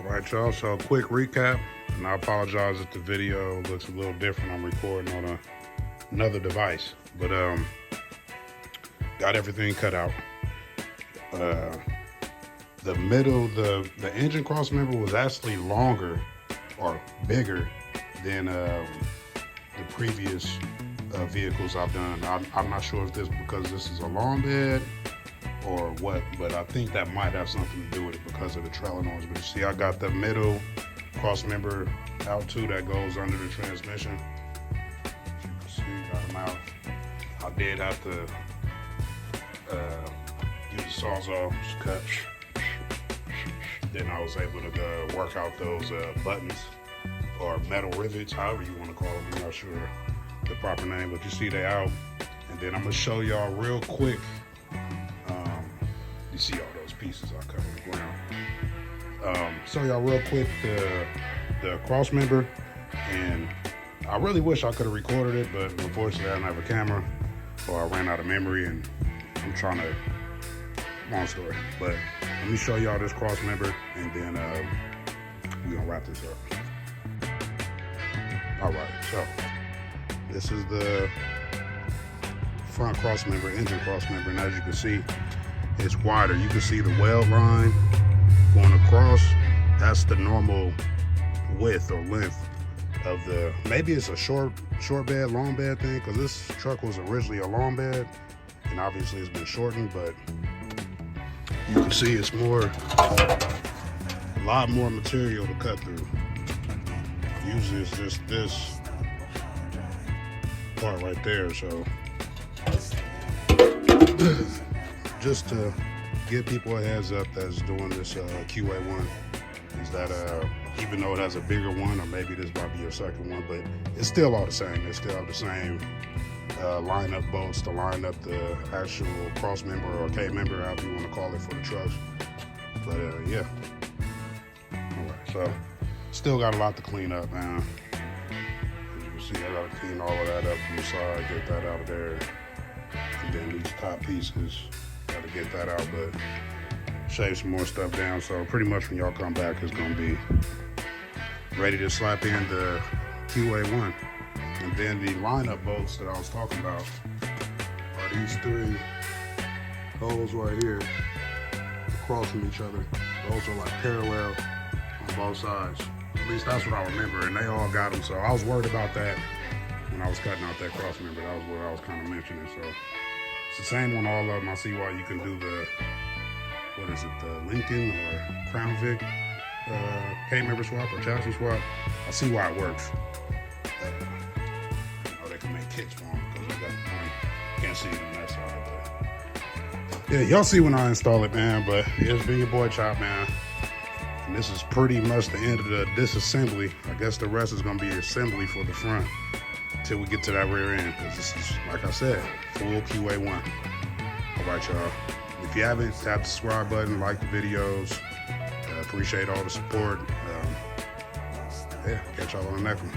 Alright y'all, so quick recap, and I apologize if the video looks a little different. I'm recording on another device, but got everything cut out. The middle, the engine cross member was actually longer or bigger than the previous vehicles I've done. I'm not sure if this because this is a long bed or what, but I think that might have something to do with it because of the trailing arms. But you see, I got the middle cross member out too that goes under the transmission. As you can see, got them out. I did have to use the sawzall to cut. Then I was able to work out those buttons or metal rivets, however you want to call them. I'm not sure the proper name, but you see they out. And then I'm gonna show y'all real quick. You see all those pieces I cut on the ground. Show y'all real quick the cross member, and I really wish I could have recorded it, but unfortunately I don't have a camera, or I ran out of memory, and I'm trying to, long story. But let me show y'all this cross member, and then we're gonna wrap this up. All right, so this is the front cross member, engine cross member, and as you can see, it's wider. You can see the weld line going across. That's the normal width or length of the, maybe it's a short bed, long bed thing, because this truck was originally a long bed, and obviously it's been shortened, but you can see it's more, a lot more material to cut through. Usually it's just this part right there, so just to give people a heads up that's doing this Qa1 is that even though it has a bigger one, or maybe this might be your second one, but it's still all the same. They still have the same line up bolts to line up the actual cross member or K member, however you want to call it for the trucks. But yeah. Alright, so still got a lot to clean up, man. As you can see, I gotta clean all of that up from the side, get that out of there. And then these top pieces, gotta get that out, but shave some more stuff down. So pretty much when y'all come back, it's gonna be ready to slap in the Qa1. And then the lineup bolts that I was talking about are these three holes right here across from each other. Those are like parallel on both sides. At least that's what I remember, and they all got them. So I was worried about that when I was cutting out that cross member. That was what I was kind of mentioning. So it's the same on all of them. I see why you can do the, what is it, the Lincoln or Crown Vic K-member swap or chassis swap. I see why it works. I know they can make kits for them because they got, can't see it on that side. But yeah, y'all see when I install it, man. But it's been your boy Chop, man. And this is pretty much the end of the disassembly. I guess the rest is going to be assembly for the front until we get to that rear end, because this is, like I said, full Qa1. All right, y'all. If you haven't, tap the subscribe button, like the videos. Appreciate all the support. Yeah, catch y'all on the next one.